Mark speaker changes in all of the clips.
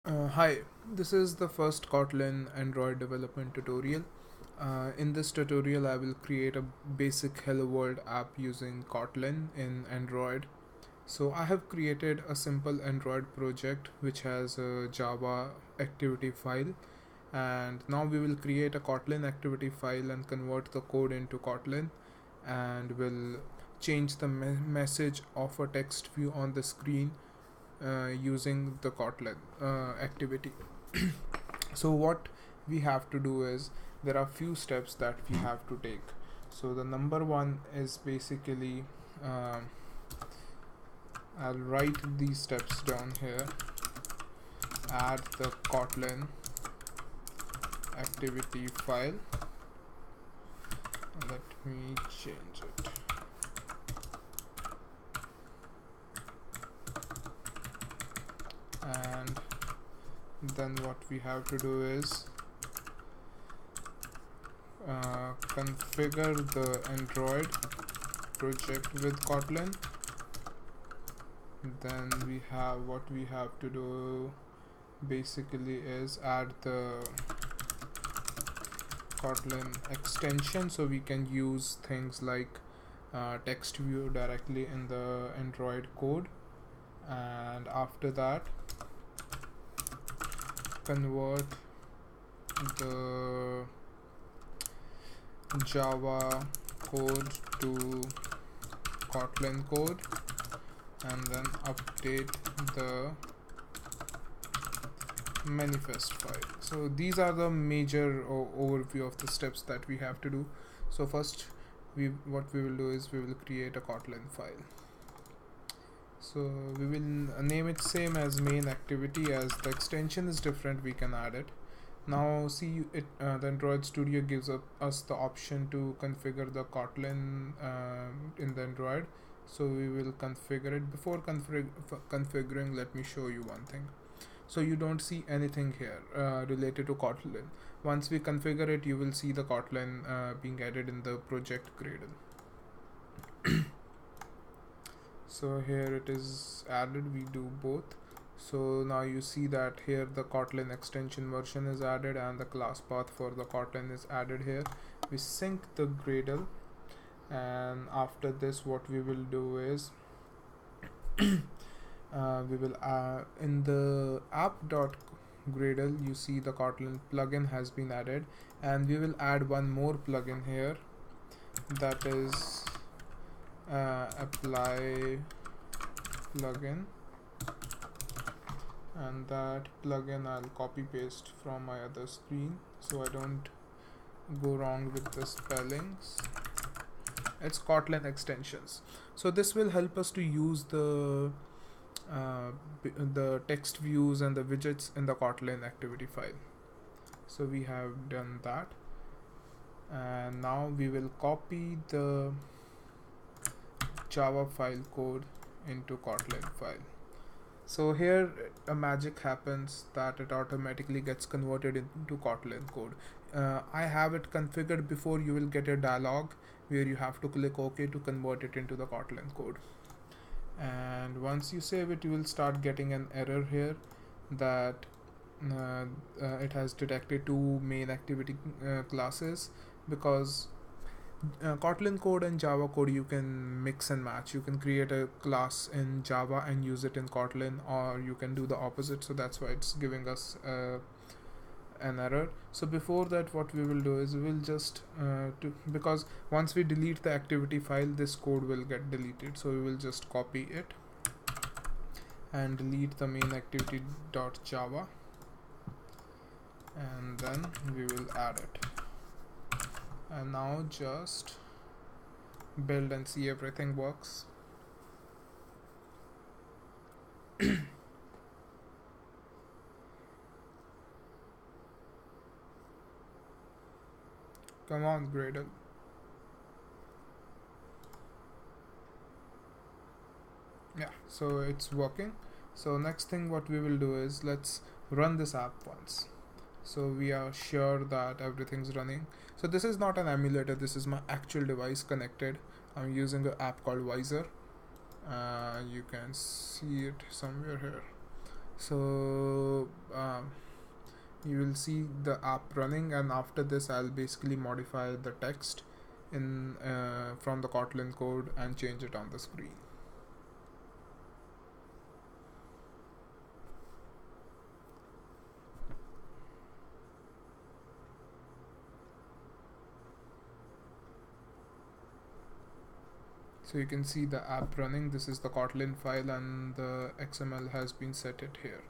Speaker 1: Hi, this is the first Kotlin Android development tutorial. In this tutorial, I will create a basic Hello World app using Kotlin in Android. So I have created a simple Android project which has a Java activity file, and now we will create a Kotlin activity file and convert the code into Kotlin, and will change the message of a text view on the screen using the Kotlin activity. So what we have to do is there are few steps that we have to take. So the number one is basically uh, I'll write these steps down here. Add the Kotlin activity file. Let me change it. And then what we have to do is configure the Android project with Kotlin. Then what we have to do basically is add the Kotlin extension so we can use things like text view directly in the Android code, and after that convert the Java code to Kotlin code, and then update the manifest file. So these are the major overview of the steps that we have to do. So first what we will do is we will create a Kotlin file. So we will name it same as main activity. As the extension is different, we can add it. Now see it, the Android Studio gives us the option to configure the Kotlin in the Android. So we will configure it. Before configuring, let me show you one thing. So you don't see anything here related to Kotlin. Once we configure it, you will see the Kotlin being added in the project Gradle. So here it is added, we do both. So now you see that here the Kotlin extension version is added and the class path for the Kotlin is added here. We sync the Gradle, and after this what we will do is we will in the app.gradle you see the Kotlin plugin has been added, and we will add one more plugin here, that is apply plugin, and that plugin I'll copy paste from my other screen so I don't go wrong with the spellings. It's Kotlin extensions. So this will help us to use the text views and the widgets in the Kotlin activity file. So we have done that, and now we will copy the Java file code into Kotlin file. So here a magic happens that it automatically gets converted into Kotlin code. I have it configured. Before you will get a dialog where you have to click OK to convert it into the Kotlin code. And once you save it, you will start getting an error here that it has detected two main activity classes, because Kotlin code and Java code you can mix and match. You can create a class in Java and use it in Kotlin, or you can do the opposite. So that's why it's giving us an error. So before that, what we will do is we will just because once we delete the activity file, this code will get deleted. So we will just copy it and delete the main activity.java, and then we will add it. And now just build and see everything works. Come on, Gradle. Yeah, so it's working. So next thing what we will do is let's run this app once, so we are sure that everything's running. So this is not an emulator, this is my actual device connected. I'm using an app called Visor. You can see it somewhere here. So you will see the app running, and after this I'll basically modify the text in from the Kotlin code and change it on the screen. So you can see the app running. This is the Kotlin file and the XML has been set it here.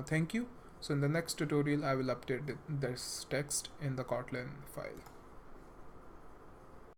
Speaker 1: Thank you. So in the next tutorial I will update this text in the Kotlin file.